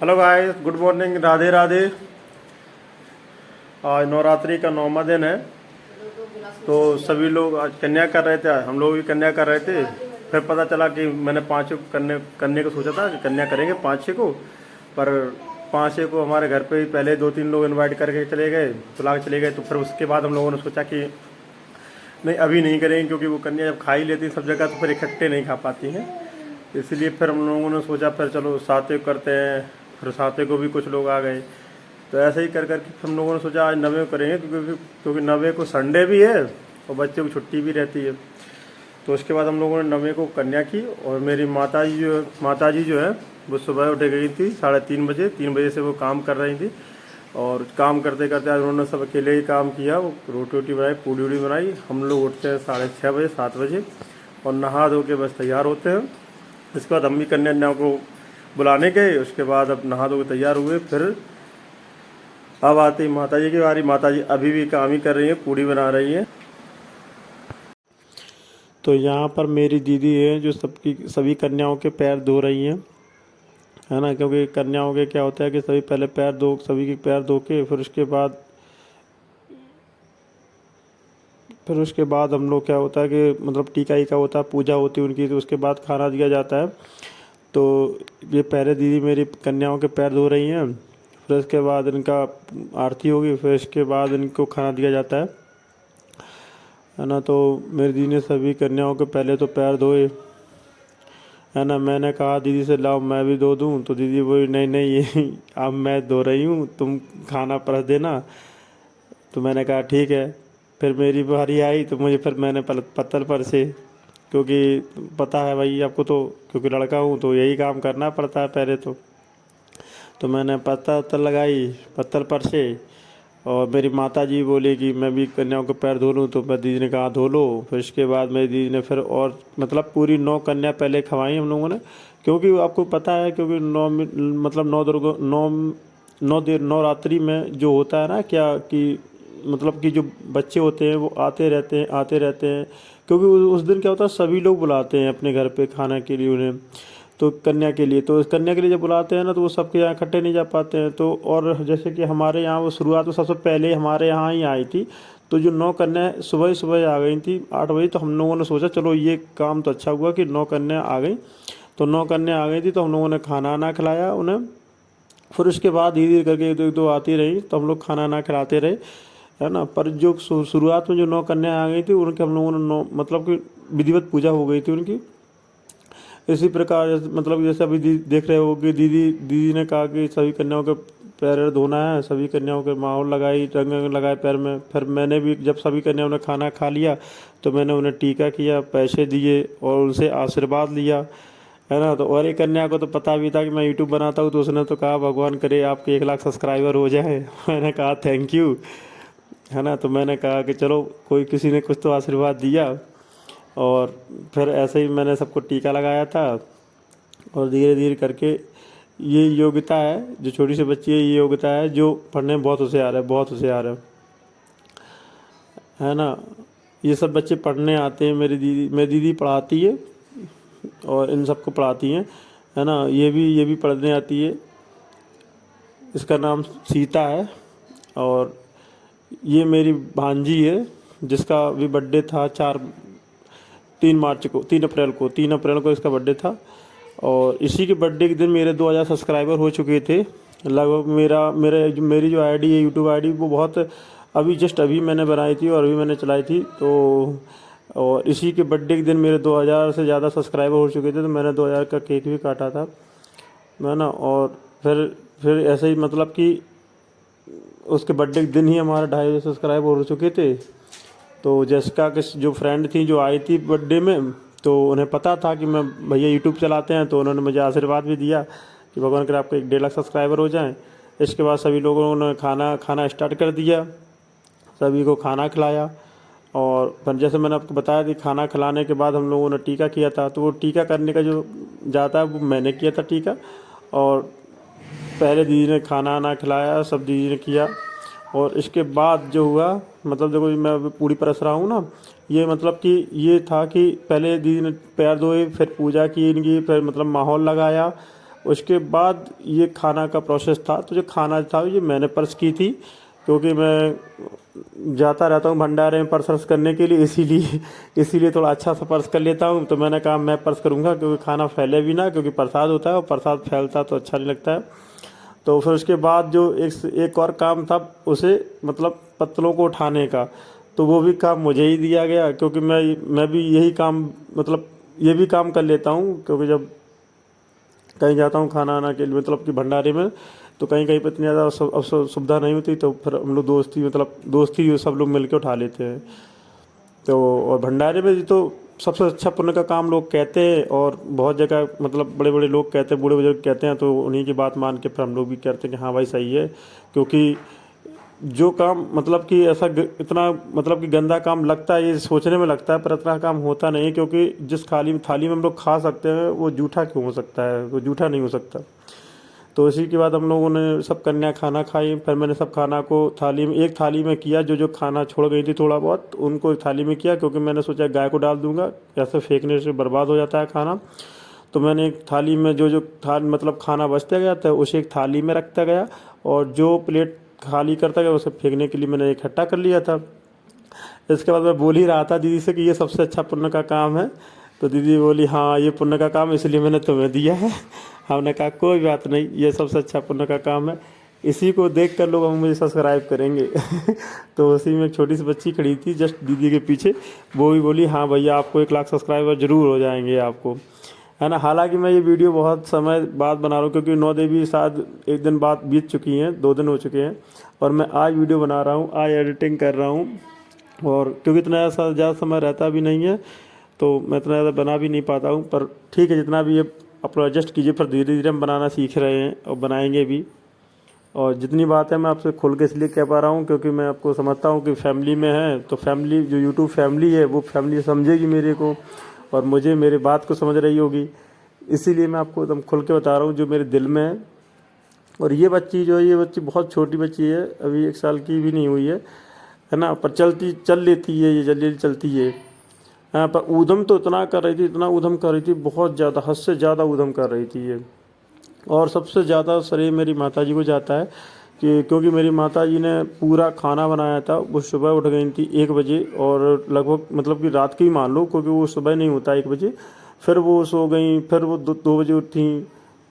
Hello guys, good morning, Radhe Radhe. आज नवरात्रि का 9वां दिन है। तो सभी लोग आज कन्या कर रहे थे, हम लोग भी कन्या कर रहे थे। फिर पता चला कि मैंने 5 करने करने को सोचा था कि कन्या करेंगे 5 को, पर 5 को हमारे घर पे ही पहले 2-3 लोग इनवाइट करके चले गए, बुला के चले गए। तो फिर उसके बाद हम लोगों ने सोचा कि नहीं, अभी नहीं करेंगे, क्योंकि वो कन्या जब खा ही लेती हैं सब जगह तो फिर इकट्ठे नहीं खा पाती हैं। इसलिए फिर हम लोगों ने सोचा फिर चलो 7 करते हैं। फिर 7 को भी कुछ लोग आ गए। तो ऐसे ही कर करके हम लोगों ने सोचा आज 9 को करेंगे, क्योंकि 9 को संडे भी है और बच्चों की छुट्टी भी रहती है। तो उसके बाद हम लोगों ने 9 को कन्या की। और मेरी माताजी जो है वो सुबह उठ गई थी 3:30 बजे। 3 बजे से वो काम कर रही थी। और काम करते करते आज उन्होंने सब अकेले ही काम किया। वो रोटी वोटी बनाई, पूड़ी वूड़ी बनाई। हम लोग उठते हैं 6:30 बजे 7 बजे और नहा धो के बस तैयार होते हैं। इसके बाद हम भी कन्या को बुलाने गए। उसके बाद अब नहा धो के तैयार हुए। फिर अब आती माताजी की बारी। माताजी अभी भी काम ही कर रही है, पूड़ी बना रही है। तो यहाँ पर मेरी दीदी है जो सभी कन्याओं के पैर धो रही हैं, है ना। क्योंकि कन्याओं के क्या होता है कि सभी पहले सभी के पैर धो के फिर उसके बाद हम लोग क्या होता है कि मतलब टीका ईका होता है, पूजा होती है उनकी। तो उसके बाद खाना दिया जाता है। तो ये पहले दीदी मेरी कन्याओं के पैर धो रही हैं। फिर उसके बाद इनका आरती होगी। फिर इसके बाद इनको खाना दिया जाता है ना। तो मेरी दीदी ने सभी कन्याओं के पहले तो पैर धोए, है ना। मैंने कहा दीदी से लाओ मैं भी धो दूँ। तो दीदी बोली नहीं नहीं, ये अब मैं धो रही हूँ, तुम खाना परस देना। तो मैंने कहा ठीक है। फिर मेरी बारी आई तो मैंने पत्तल परसे, क्योंकि पता है भाई आपको, तो क्योंकि लड़का हूँ तो यही काम करना पड़ता है पहले तो मैंने पत्तल लगाई, पत्तल परसे। और मेरी माता जी बोली कि मैं भी कन्याओं के पैर धो लूँ। तो मैं दीदी ने कहा धो लो। फिर इसके बाद मेरी दीदी ने फिर और मतलब पूरी 9 कन्या पहले खवाई हम लोगों ने। क्योंकि आपको पता है, क्योंकि मतलब 9 दुर्गा 9 रात्रि में जो होता है ना क्या कि मतलब कि जो बच्चे होते हैं वो आते रहते हैं। क्योंकि उस दिन क्या होता है, सभी लोग बुलाते हैं अपने घर पे खाना के लिए उन्हें। तो कन्या के लिए, तो कन्या के लिए जब बुलाते हैं ना तो वो सबके यहाँ इकट्ठे नहीं जा पाते हैं। तो और जैसे कि हमारे यहाँ वो शुरुआत तो सबसे पहले हमारे यहाँ ही आई थी। तो जो 9 कन्या सुबह ही सुबह आ गई थी 8 बजे। तो हम लोगों ने सोचा चलो ये काम तो अच्छा हुआ कि 9 कन्या आ गई। तो 9 कन्या आ गई थी तो हम लोगों ने खाना ना खिलाया उन्हें। फिर उसके बाद धीरे धीरे करके एक दो आती रही तो हम लोग खाना ना खिलाते रहे, है ना। पर जो शुरुआत में जो 9 कन्या आ गई थी उनके हम लोगों ने 9 मतलब कि विधिवत पूजा हो गई थी उनकी। इसी प्रकार मतलब जैसे अभी देख रहे हो कि दीदी दीदी ने कहा कि सभी कन्याओं के पैर धोना है। सभी कन्याओं के माहौल लगाई, रंग लगाए पैर में। फिर मैंने भी जब सभी कन्याओं ने खाना खा लिया तो मैंने उन्हें टीका किया, पैसे दिए और उनसे आशीर्वाद लिया, है ना। तो और एक कन्या को तो पता भी था कि मैं यूट्यूब बनाता हूँ। तो उसने तो कहा भगवान करे आपके 1 लाख सब्सक्राइबर हो जाए। मैंने कहा थैंक यू, है ना। तो मैंने कहा कि चलो कोई किसी ने कुछ तो आशीर्वाद दिया। और फिर ऐसे ही मैंने सबको टीका लगाया था। और धीरे धीरे करके ये योग्यता है, जो छोटी सी बच्ची है ये योग्यता है, जो पढ़ने में बहुत होशियार है, बहुत होशियार है ना। ये सब बच्चे पढ़ने आते हैं। मेरी दीदी पढ़ाती है और इन सबको पढ़ाती हैं, है ना। ये भी पढ़ने आती है। इसका नाम सीता है। और ये मेरी भांजी है जिसका भी बर्थडे था 3 अप्रैल को इसका बर्थडे था। और इसी के बर्थडे के दिन मेरे 2000 सब्सक्राइबर हो चुके थे लगभग। मेरी जो आईडी है यूट्यूब आईडी वो बहुत अभी मैंने बनाई थी और अभी मैंने चलाई थी। तो और इसी के बर्थडे के दिन मेरे 2000 से ज़्यादा सब्सक्राइबर हो चुके थे। तो मैंने 2000 का केक भी काटा था, है ना। और फिर ऐसे ही मतलब कि उसके बर्थडे के दिन ही हमारा 250 सब्सक्राइबर हो चुके थे। तो जैसिका के जो फ्रेंड थी जो आई थी बर्थडे में, तो उन्हें पता था कि मैं भैया यूट्यूब चलाते हैं। तो उन्होंने मुझे आशीर्वाद भी दिया कि भगवान करे आपके 1.5 लाख सब्सक्राइबर हो जाएं। इसके बाद सभी लोगों ने खाना खाना स्टार्ट कर दिया, सभी को खाना खिलाया। और फिर जैसे मैंने आपको बताया कि खाना खिलाने के बाद हम लोगों ने टीका किया था। तो वो टीका करने का जो जाता है वो मैंने किया था टीका। और पहले दीदी ने खाना ना खिलाया, सब दीदी ने किया। और इसके बाद जो हुआ, मतलब देखो मैं अभी पूरी परस रहा हूँ ना, ये मतलब कि ये था कि पहले दीदी ने पैर धोए, फिर पूजा की इनकी, फिर मतलब माहौल लगाया। उसके बाद ये खाना का प्रोसेस था। तो जो खाना था ये मैंने पर्स की थी, क्योंकि मैं जाता रहता हूँ भंडारे में पर्स करने के लिए, इसीलिए थोड़ा अच्छा सा पर्स कर लेता हूँ। तो मैंने कहा मैं पर्स करूँगा, क्योंकि खाना फैले भी ना, क्योंकि प्रसाद होता है और प्रसाद फैलता तो अच्छा नहीं लगता है। तो फिर उसके बाद जो एक और काम था, उसे मतलब पत्तलों को उठाने का, तो वो भी काम मुझे ही दिया गया, क्योंकि मैं भी यही काम मतलब ये भी काम कर लेता हूँ। क्योंकि जब कहीं जाता हूँ खाना आना के लिए, मतलब कि भंडारे में, तो कहीं कहीं पर इतनी ज़्यादा सुविधा नहीं होती, तो फिर हम लोग दोस्ती सब लोग मिल के उठा लेते हैं। तो और भंडारे में तो सबसे अच्छा पुण्य का काम लोग कहते हैं, और बहुत जगह मतलब बड़े बड़े लोग कहते हैं, बूढ़े बुजुर्ग कहते हैं, तो उन्हीं की बात मान के फिर हम लोग भी कहते हैं कि हाँ भाई सही है। क्योंकि जो काम मतलब कि इतना मतलब कि गंदा काम लगता है, ये सोचने में लगता है, पर इतना काम होता नहीं है। क्योंकि जिस थाली में हम लोग खा सकते हैं, वो जूठा क्यों हो सकता है, वो जूठा नहीं हो सकता। तो इसी के बाद हम लोगों ने सब कन्या खाना खाई। फिर मैंने सब खाना को एक थाली में किया, जो जो खाना छोड़ गई थी थोड़ा बहुत उनको थाली में किया, क्योंकि मैंने सोचा गाय को डाल दूंगा, ऐसे फेंकने से बर्बाद हो जाता है खाना। तो मैंने एक थाली में जो जो मतलब खाना बचता गया था, उसे एक थाली में रखता गया, और जो प्लेट खाली करता गया उसे फेंकने के लिए मैंने इकट्ठा कर लिया था। इसके बाद मैं बोल ही रहा था दीदी से कि ये सबसे अच्छा पुण्य का काम है। तो दीदी बोली हाँ ये पुण्य का काम है, इसलिए मैंने तुम्हें दिया है। हमने कहा कोई बात नहीं, ये सबसे अच्छा पुण्य का काम है, इसी को देख कर लोग हम मुझे सब्सक्राइब करेंगे। तो उसी में एक छोटी सी बच्ची खड़ी थी जस्ट दीदी के पीछे, वो भी बोली हाँ भैया आपको 1 लाख सब्सक्राइबर जरूर हो जाएंगे आपको, है ना। हालांकि मैं ये वीडियो बहुत समय बाद बना रहा हूँ, क्योंकि 9 देवी शायद एक दिन बाद बीत चुकी हैं, 2 दिन हो चुके हैं, और मैं आज वीडियो बना रहा हूँ, आज एडिटिंग कर रहा हूँ। और क्योंकि इतना ज़्यादा समय रहता भी नहीं है, तो मैं इतना ज़्यादा बना भी नहीं पाता हूँ। पर ठीक है, जितना भी ये आप एडजस्ट कीजिए, फिर धीरे धीरे हम बनाना सीख रहे हैं और बनाएंगे भी। और जितनी बात है मैं आपसे खुल के इसलिए कह पा रहा हूँ, क्योंकि मैं आपको समझता हूँ कि फैमिली में है, तो फैमिली जो यूट्यूब फैमिली है, वो फैमिली समझेगी मेरे को, और मुझे मेरी बात को समझ रही होगी। इसीलिए मैं आपको एकदम खुल के बता रहा हूँ जो मेरे दिल में है। और ये बच्ची जो है, ये बच्ची बहुत छोटी बच्ची है, अभी 1 साल की भी नहीं हुई है ना, पर चल लेती है, ये जल्दी चलती है। हाँ, पर ऊधम तो इतना कर रही थी, इतना ऊधम कर रही थी, बहुत ज़्यादा, हद से ज़्यादा ऊधम कर रही थी ये। और सबसे ज़्यादा श्रेय मेरी माताजी को जाता है, कि क्योंकि मेरी माताजी ने पूरा खाना बनाया था। वो सुबह उठ गई थी 1 बजे, और लगभग मतलब कि रात की मान लो, क्योंकि वो सुबह नहीं होता 1 बजे। फिर वो सो गई, फिर वो 2 बजे उठी,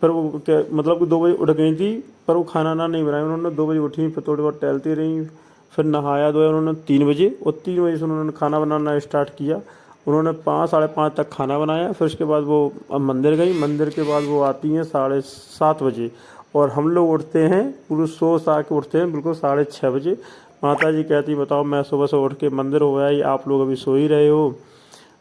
फिर वो क्या मतलब कि 2 बजे उठ गई थी, पर वो खाना ना नहीं बनाया उन्होंने। 2 बजे उठी, फिर थोड़ी बहुत टहलती रही, फिर नहाया धोया उन्होंने 3 बजे, और 3 बजे से उन्होंने खाना बनाना स्टार्ट किया। उन्होंने 5 साढ़े 5 तक खाना बनाया। फिर उसके बाद वो अब मंदिर गई, मंदिर के बाद वो आती हैं 7:30 बजे, और हम लोग उठते हैं पूरे सो सा के उठते हैं बिल्कुल 6:30 बजे। माता जी कहती बताओ मैं सुबह से उठ के मंदिर हो गया, आप लोग अभी सो ही रहे हो।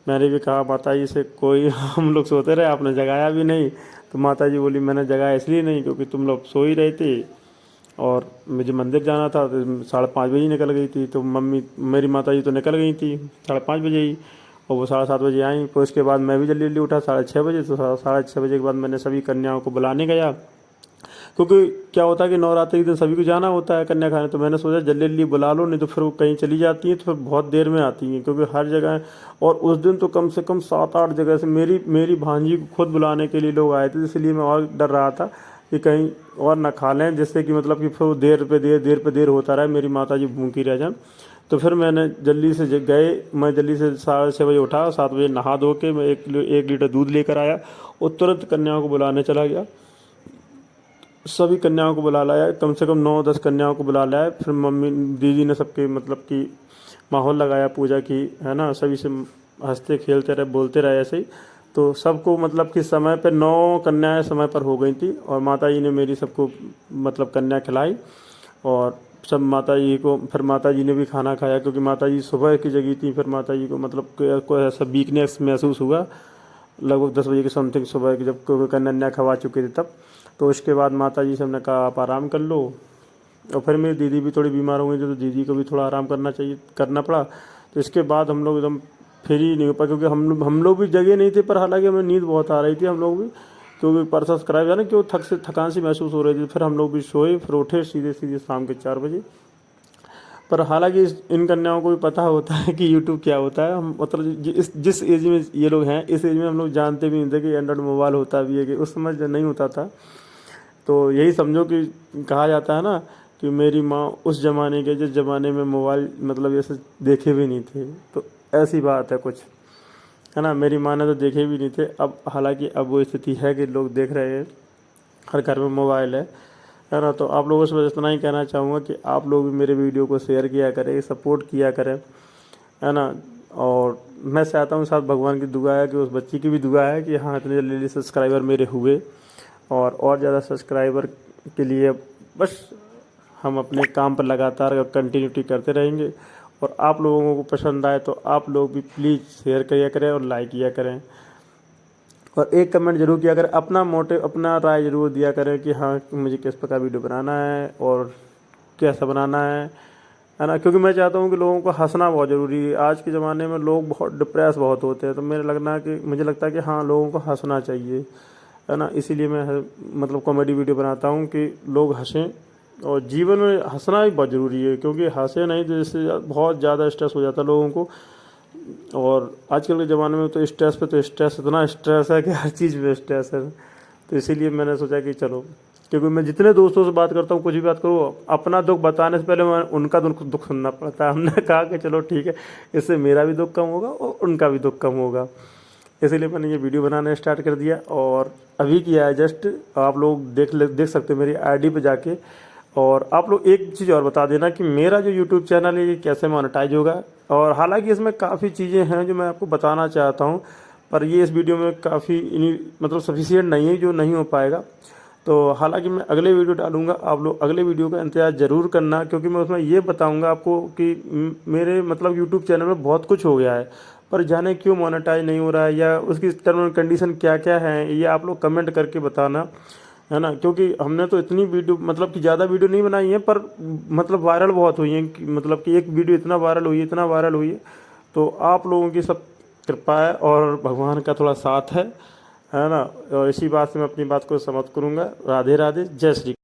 मैंने भी कहा माता जी से कोई हम लोग सोते रहे, आपने जगाया भी नहीं। तो माता जी बोली मैंने जगाया इसलिए नहीं क्योंकि तुम लोग सो ही रहे थे, और मुझे मंदिर जाना था, तो 5:30 बजे निकल गई थी। तो मेरी माता जी तो निकल गई थी 5:30 बजे ही, और वो 7:30 बजे आई। फिर उसके बाद मैं भी जल्दी जल्दी उठा 6:30 बजे। तो 6:30 बजे के बाद मैंने सभी कन्याओं को बुलाने गया, क्योंकि क्या होता है कि नवरात्रि के दिन सभी को जाना होता है कन्या खाने। तो मैंने सोचा जल्दी जल्दी बुला लो, नहीं तो फिर वो कहीं चली जाती हैं तो फिर बहुत देर में आती हैं, क्योंकि हर जगह। और उस दिन तो कम से कम 7-8 जगह से मेरी भांजी को खुद बुलाने के लिए लोग आए थे, इसलिए मैं और डर रहा था कि कहीं और ना खा लें, जिससे कि मतलब कि फिर देर होता रहा, मेरी माता जी भूखी रह जाए। तो फिर मैंने जल्दी से मैं जल्दी से 6:30 बजे उठा, 7 बजे नहा धो के मैं 1 लीटर दूध लेकर आया, और तुरंत कन्याओं को बुलाने चला गया। सभी कन्याओं को बुला लाया, कम से कम 9-10 कन्याओं को बुला लाया। फिर मम्मी दीदी ने सबके मतलब कि माहौल लगाया पूजा की, है ना, सभी से हंसते खेलते रहे, बोलते रहे ऐसे ही। तो सबको मतलब कि समय पर 9 कन्याएं समय पर हो गई थी, और माता जी ने मेरी सबको मतलब कन्या खिलाई। और सब माता जी को, फिर माता जी ने भी खाना खाया, क्योंकि माता जी सुबह की जगी थी। फिर माता जी को मतलब कोई ऐसा वीकनेस महसूस हुआ लगभग 10 बजे के समथिंग सुबह की, जब कोई कन्या खवा चुके थे तब। तो उसके बाद माता जी से हमने कहा आप आराम कर लो। और फिर मेरी दीदी भी थोड़ी बीमार हो गई थी, तो दीदी को भी थोड़ा आराम करना पड़ा। तो इसके बाद हम लोग एकदम फ्री नहीं हो पाए, क्योंकि हम लोग भी जगह नहीं थे, पर हालांकि हमें नींद बहुत आ रही थी हम लोग भी, क्योंकि परसस कराया ना क्यों थकान सी महसूस हो रही थी। फिर हम लोग भी सोए, फिर उठे सीधे सीधे शाम के 4 बजे। पर हालांकि इन कन्याओं को भी पता होता है कि यूट्यूब क्या होता है। हम मतलब जिस एज में ये लोग हैं, इस एज में हम लोग जानते भी नहीं थे कि एंड्रॉइड मोबाइल होता भी है, कि उस समय जो नहीं होता था। तो यही समझो कि कहा जाता है ना कि मेरी माँ उस ज़माने के जिस ज़माने में मोबाइल मतलब ऐसे देखे भी नहीं थे। तो ऐसी बात है कुछ, है ना। मेरी माँ ने तो देखे भी नहीं थे। अब हालांकि अब वो स्थिति है कि लोग देख रहे हैं, हर घर में मोबाइल है ना। तो आप लोगों से बस इतना ही कहना चाहूँगा कि आप लोग भी मेरे वीडियो को शेयर किया करें, सपोर्ट किया करें, है ना। और मैं चाहता हूँ, साथ भगवान की दुआ है कि उस बच्ची की भी दुआ है कि हाँ इतने जल्दी सब्सक्राइबर मेरे हुए, और ज़्यादा सब्सक्राइबर के लिए बस हम अपने काम पर लगातार कंटिन्यूटी करते रहेंगे। और आप लोगों को पसंद आए तो आप लोग भी प्लीज़ शेयर किया करें और लाइक किया करें, और एक कमेंट जरूर किया करें। अपना मोटिव, अपना राय जरूर दिया करें कि हाँ मुझे किस प्रकार वीडियो बनाना है और कैसा बनाना है ना। क्योंकि मैं चाहता हूँ कि लोगों को हंसना बहुत ज़रूरी है। आज के ज़माने में लोग बहुत डिप्रेस बहुत होते हैं, तो मुझे लगता है कि हाँ लोगों को हंसना चाहिए, है ना। इसीलिए मैं मतलब कॉमेडी वीडियो बनाता हूँ कि लोग हंसें। और जीवन में हंसना भी बहुत ज़रूरी है, क्योंकि हंसे नहीं तो इससे बहुत ज़्यादा स्ट्रेस हो जाता है लोगों को। और आजकल के ज़माने में तो स्ट्रेस पे तो स्ट्रेस, इतना स्ट्रेस है कि हर चीज़ में स्ट्रेस है। तो इसीलिए मैंने सोचा कि चलो, क्योंकि मैं जितने दोस्तों से बात करता हूँ, कुछ भी बात करूँ, अपना दुख बताने से पहले मैं उनका दुख सुनना पड़ता है। हमने कहा कि चलो ठीक है, इससे मेरा भी दुख कम होगा और उनका भी दुख कम होगा। इसीलिए मैंने ये वीडियो बनाना स्टार्ट कर दिया, और अभी किया है जस्ट। आप लोग देख सकते हो मेरी आईडी पे जाके। और आप लोग एक चीज़ और बता देना कि मेरा जो यूट्यूब चैनल है ये कैसे मोनेटाइज होगा। और हालांकि इसमें काफ़ी चीज़ें हैं जो मैं आपको बताना चाहता हूँ, पर ये इस वीडियो में काफ़ी मतलब सफिशिएंट नहीं है, जो नहीं हो पाएगा। तो हालांकि मैं अगले वीडियो डालूंगा, आप लोग अगले वीडियो का इंतजार ज़रूर करना, क्योंकि मैं उसमें ये बताऊंगा आपको कि मेरे मतलब यूट्यूब चैनल में बहुत कुछ हो गया है, पर जाने क्यों मोनेटाइज नहीं हो रहा है, या उसकी टर्म एंड कंडीशन क्या क्या है, ये आप लोग कमेंट करके बताना, है ना। क्योंकि हमने तो इतनी वीडियो मतलब कि ज़्यादा वीडियो नहीं बनाई है, पर मतलब वायरल बहुत हुई है, मतलब कि एक वीडियो इतना वायरल हुई है, इतना वायरल हुई है। तो आप लोगों की सब कृपा है और भगवान का थोड़ा साथ है ना। और इसी बात से मैं अपनी बात को समाप्त करूँगा। राधे राधे, जय श्री।